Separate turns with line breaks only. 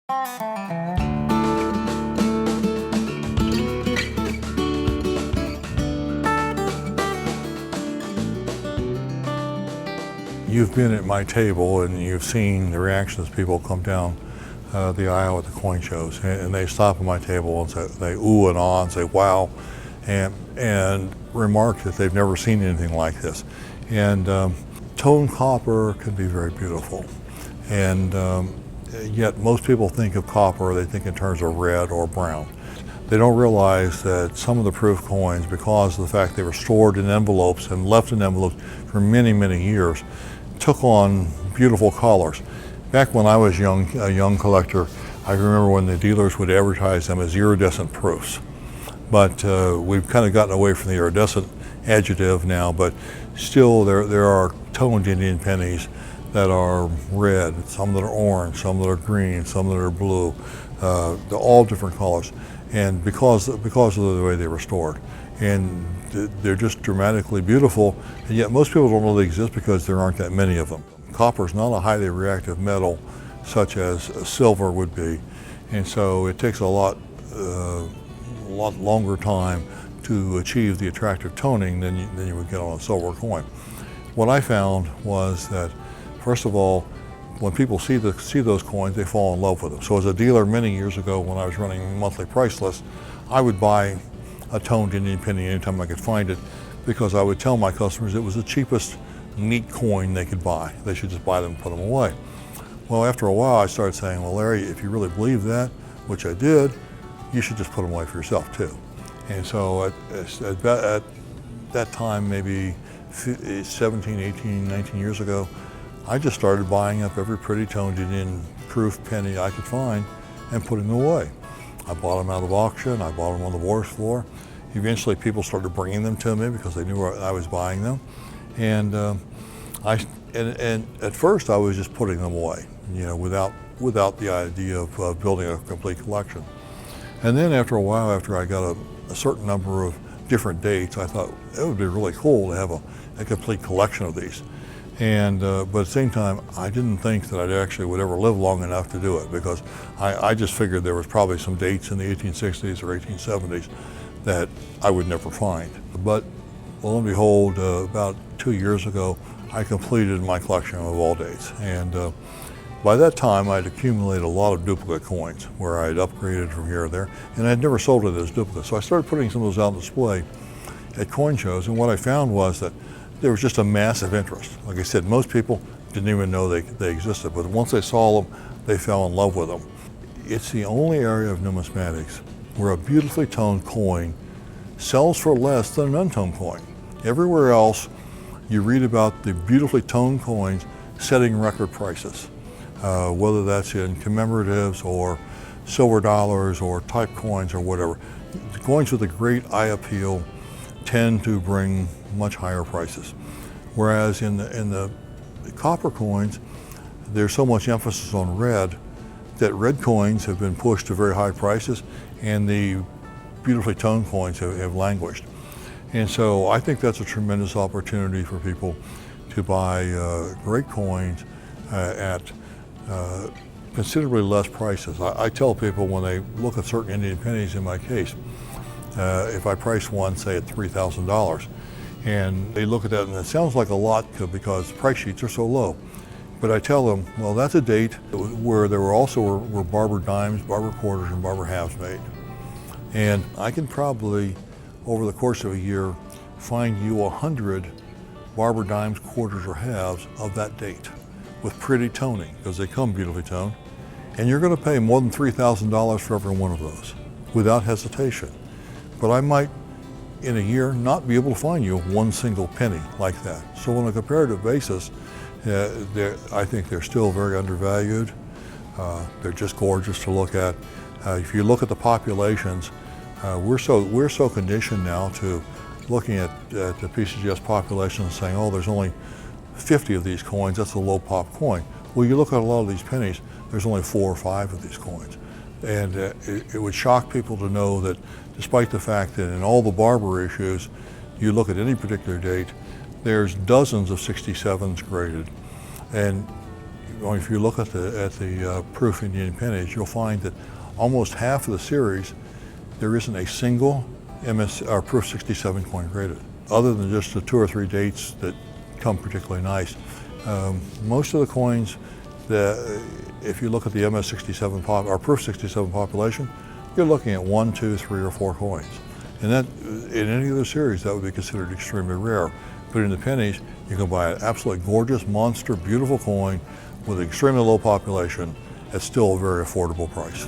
You've been at my table and you've seen the reactions people come down the aisle at the coin shows, and they stop at my table and say, they ooh and ah and say wow, and remark that they've never seen anything like this. And toned copper can be very beautiful, and yet most people think of copper, they think in terms of red or brown. They don't realize that some of the proof coins, because of the fact they were stored in envelopes and left in envelopes for many, many years, took on beautiful colors. Back when I was a young collector, I remember when the dealers would advertise them as iridescent proofs. But we've kind of gotten away from the iridescent adjective now, but still there are toned Indian pennies that are red, some that are orange, some that are green, some that are blue. They're all different colors, and because of the way they were stored. And they're just dramatically beautiful, and yet most people don't know they exist because there aren't that many of them. Copper is not a highly reactive metal such as silver would be, and so it takes a lot longer time to achieve the attractive toning than you would get on a silver coin. What I found was that, first of all, when people see those coins, they fall in love with them. So as a dealer many years ago, when I was running monthly price lists, I would buy a toned Indian penny anytime I could find it, because I would tell my customers it was the cheapest neat coin they could buy. They should just buy them and put them away. Well, after a while, I started saying, well, Larry, if you really believe that, which I did, you should just put them away for yourself too. And so at that time, maybe 17, 18, 19 years ago, I just started buying up every pretty toned Indian proof penny I could find and putting them away. I bought them out of auction, I bought them on the wharf floor. Eventually people started bringing them to me because they knew I was buying them. And at first I was just putting them away, without the idea of building a complete collection. And then after a while, after I got a certain number of different dates, I thought it would be really cool to have a complete collection of these. And but at the same time, I didn't think that I actually would ever live long enough to do it, because I just figured there was probably some dates in the 1860s or 1870s that I would never find. But lo and behold, about 2 years ago, I completed my collection of all dates. And by that time, I'd accumulated a lot of duplicate coins where I'd upgraded from here or there, and I'd never sold it as duplicates. So I started putting some of those out on display at coin shows, and what I found was that there was just a massive interest. Like I said, most people didn't even know they existed, but once they saw them, they fell in love with them. It's the only area of numismatics where a beautifully toned coin sells for less than an untoned coin. Everywhere else, you read about the beautifully toned coins setting record prices, whether that's in commemoratives or silver dollars or type coins or whatever. The coins with a great eye appeal tend to bring much higher prices. Whereas in the copper coins, there's so much emphasis on red that red coins have been pushed to very high prices, and the beautifully toned coins have languished. And so I think that's a tremendous opportunity for people to buy great coins at considerably less prices. I tell people when they look at certain Indian pennies in my case, if I price one, say at $3,000, and they look at that and it sounds like a lot because price sheets are so low. But I tell them, well, that's a date where there were barber dimes, barber quarters, and barber halves made. And I can probably, over the course of a year, find you 100 barber dimes, quarters, or halves of that date with pretty toning, because they come beautifully toned. And you're going to pay more than $3,000 for every one of those, without hesitation. But I might, in a year, not be able to find you one single penny like that. So on a comparative basis, I think they're still very undervalued. They're just gorgeous to look at. If you look at the populations, we're so conditioned now to looking at the PCGS population and saying, oh, there's only 50 of these coins, that's a low pop coin. Well, you look at a lot of these pennies, there's only 4 or 5 of these coins. And it would shock people to know that despite the fact that in all the barber issues, you look at any particular date, there's dozens of 67s graded. And if you look at the Proof Indian pennies, you'll find that almost half of the series, there isn't a single Proof 67 coin graded, other than just the 2 or 3 dates that come particularly nice. Most of the coins, if you look at the MS67 or Proof 67 population, you're looking at 1, 2, 3, or 4 coins. And that, in any other series, that would be considered extremely rare. But in the pennies, you can buy an absolutely gorgeous, monster, beautiful coin with an extremely low population at still a very affordable price.